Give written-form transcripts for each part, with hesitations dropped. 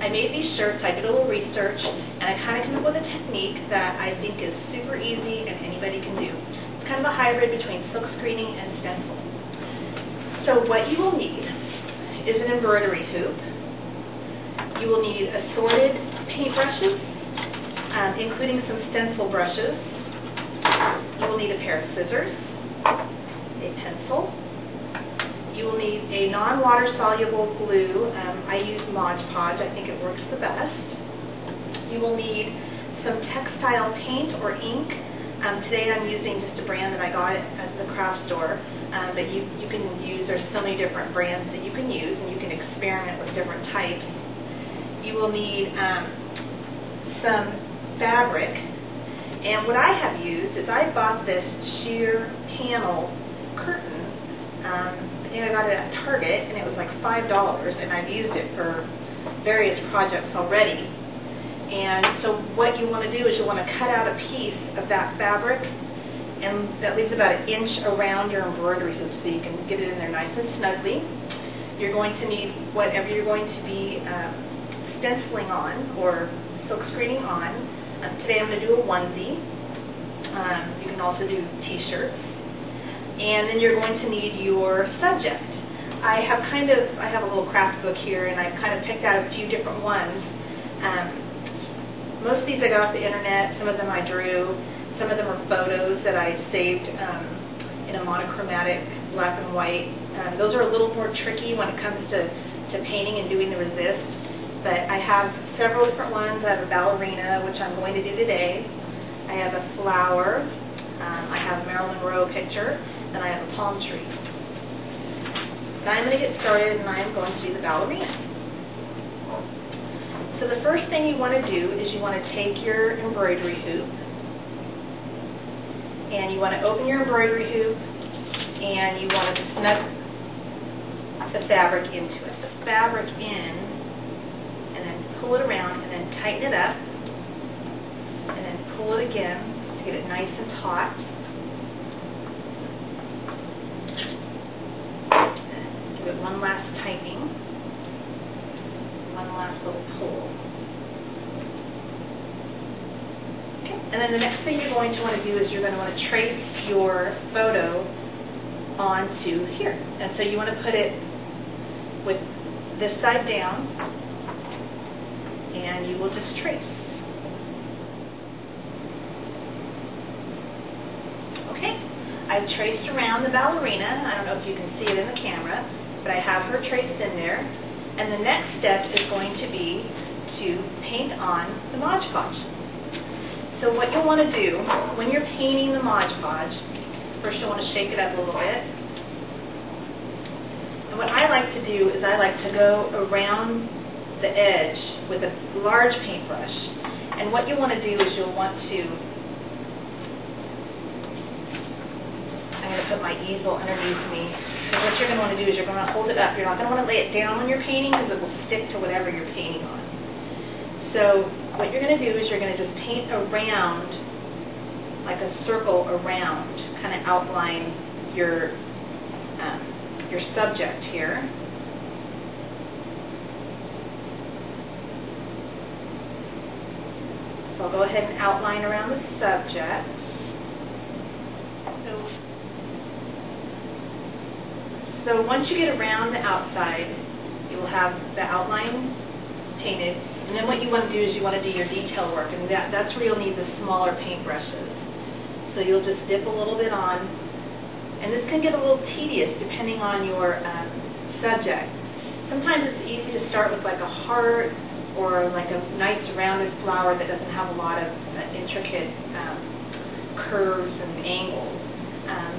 I made these shirts, I did a little research, and I kind of came up with a technique that I think is super easy and anybody can do. It's kind of a hybrid between silk screening and stencil. So what you will need is an embroidery hoop. You will need assorted paintbrushes, including some stencil brushes. You will need a pair of scissors, a pencil. You will need a non-water soluble glue. I use Mod Podge. I think it works the best. You will need some textile paint or ink. Today I'm using just a brand that I got at the craft store, but you can use, there's so many different brands that you can use, and you can experiment with different types. You will need some fabric, and what I have used is I bought this sheer panel curtain. I think I got it at Target, and it was like $5, and I've used it for various projects already. And so what you want to do is you want to cut out a piece of that fabric, and that leaves about 1 inch around your embroidery hoop so you can get it in there nice and snugly. You're going to need whatever you're going to be stenciling on or silk screening on. Today I'm going to do a onesie. You can also do t-shirts. And then you're going to need your subject. I have a little craft book here, and I've kind of picked out a few different ones. Most of these I got off the internet. Some of them I drew. Some of them are photos that I saved in a monochromatic black and white. Those are a little more tricky when it comes to painting and doing the resist. But I have several different ones. I have a ballerina, which I'm going to do today. I have a flower. I have a Marilyn Monroe picture. And I have a palm tree. Now I'm going to get started, and I am going to do the ballerina. So the first thing you want to do is you want to take your embroidery hoop, and you want to open your embroidery hoop, and you want to snug the fabric into it. The fabric in, and then pull it around, and then tighten it up, and then pull it again to get it nice and taut. Give it one last tightening, one last little pull. Okay. And then the next thing you're going to want to do is you're going to want to trace your photo onto here. And so you want to put it with this side down, and you will just trace. Okay. I've traced around the ballerina. I don't know if you can see it in the camera, but I have her traced in there. And the next step is going to be to paint on the Mod Podge. So what you'll want to do when you're painting the Mod Podge, first you'll want to shake it up a little bit. And what I like to do is I like to go around the edge with a large paintbrush. And what you want to do is you'll want to, I'm going to put my easel underneath me. So what you're going to want to do is you're going to hold it up. You're not going to want to lay it down when you're painting because it will stick to whatever you're painting on. So what you're going to do is you're going to just paint around, like a circle around, kind of outline your subject here. So I'll go ahead and outline around the subject. So once you get around the outside, you will have the outline painted, and then what you want to do is you want to do your detail work, and that's where you'll need the smaller paintbrushes. So you'll just dip a little bit on, and this can get a little tedious depending on your subject. Sometimes it's easy to start with like a heart or like a nice rounded flower that doesn't have a lot of intricate curves and angles.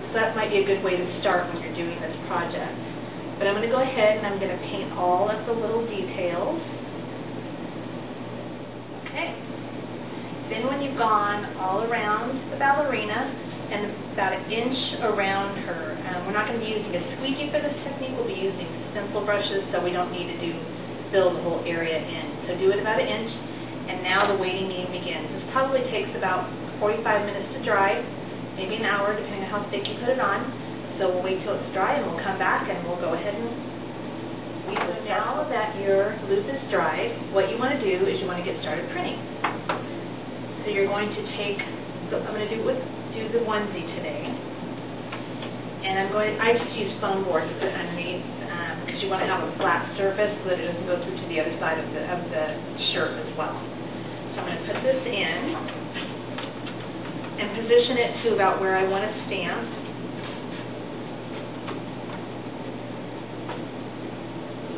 So that might be a good way to start when you're doing this project. But I'm going to go ahead and I'm going to paint all of the little details. Okay. Then when you've gone all around the ballerina and about 1 inch around her, we're not going to be using a squeegee for this technique. We'll be using stencil brushes, so we don't need to fill the whole area in. So do it about 1 inch, and now the waiting game begins. This probably takes about 45 minutes to dry. Maybe an hour, depending on how thick you put it on. So we'll wait till it's dry, and we'll come back, and we'll go ahead and So now that your loop is dried, what you want to do is you want to get started printing. So you're going to take, I'm going to do the onesie today, and I just use foam board to put underneath because you want to have a flat surface so that it doesn't go through to the other side of the shirt as well. So I'm going to put this in and position it to about where I want to stamp.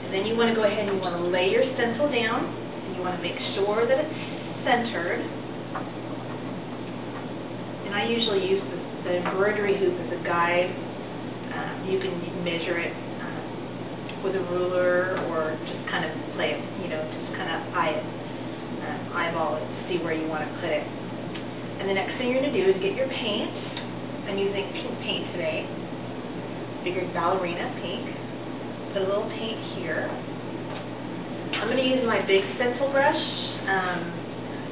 And then you want to go ahead and you want to lay your stencil down, and you want to make sure that it's centered. And I usually use the embroidery hoop as a guide. You can measure it with a ruler or just kind of play it, just kind of eyeball it, see where you want to put it. And the next thing you're going to do is get your paint. I'm using pink paint today. Figured ballerina pink. Put a little paint here. I'm going to use my big stencil brush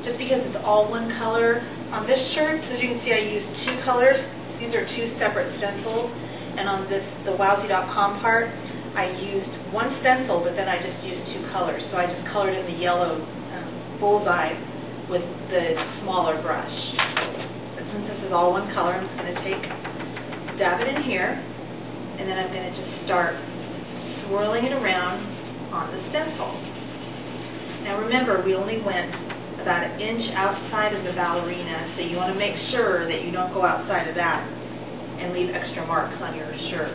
just because it's all one color. On this shirt, so as you can see, I used two colors. These are two separate stencils. And on the Wowsy.com part, I used one stencil, but then I just used two colors. So I just colored in the yellow bullseye with the smaller brush. But since this is all one color, I'm just going to dab it in here, and then I'm going to just start swirling it around on the stencil. Now remember, we only went about an inch outside of the ballerina, so you want to make sure that you don't go outside of that and leave extra marks on your shirt.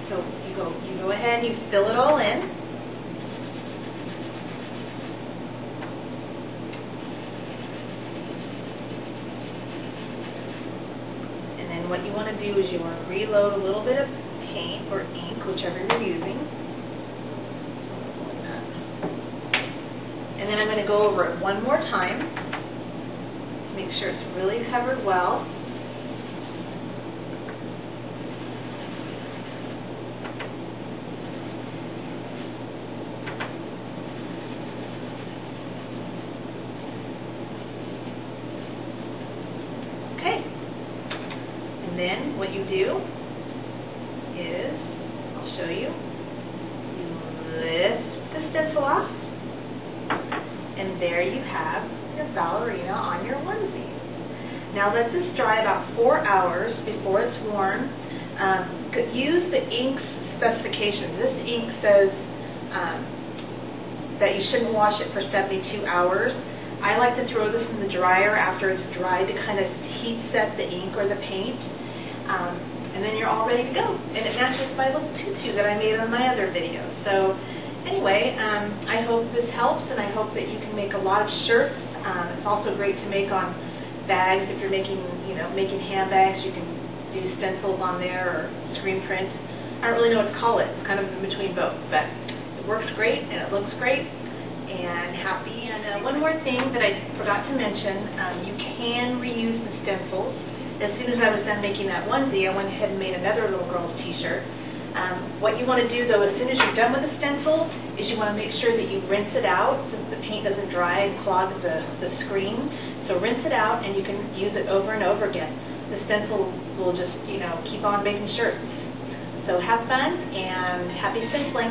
So you go ahead and you fill it all in. And then what you want to do is you want to reload a little bit of paint or ink, whichever you're using. And then I'm going to go over it one more time. Make sure it's really covered well. Okay. And then what you do is, I'll show you, you lift the stencil off, and there you have your ballerina on your onesie. Now let this dry about 4 hours before it's worn. Use the ink's specifications. This ink says that you shouldn't wash it for 72 hours. I like to throw this in the dryer after it's dried to kind of heat set the ink or the paint. And then you're all ready to go. And it matches my little tutu that I made on my other video. So anyway, I hope this helps, and I hope that you can make a lot of shirts. It's also great to make on bags if you're making handbags. You can do stencils on there or screen print. I don't really know what to call it. It's kind of in between both, but it works great and it looks great. And happy. And one more thing that I forgot to mention, you can reuse the stencils. As soon as I was done making that onesie, I went ahead and made another little girl's t-shirt. What you want to do, though, as soon as you're done with the stencil, is you want to make sure that you rinse it out since the paint doesn't dry and clog the screen. So rinse it out, and you can use it over and over again. The stencil will just, keep on making shirts. So have fun, and happy stenciling.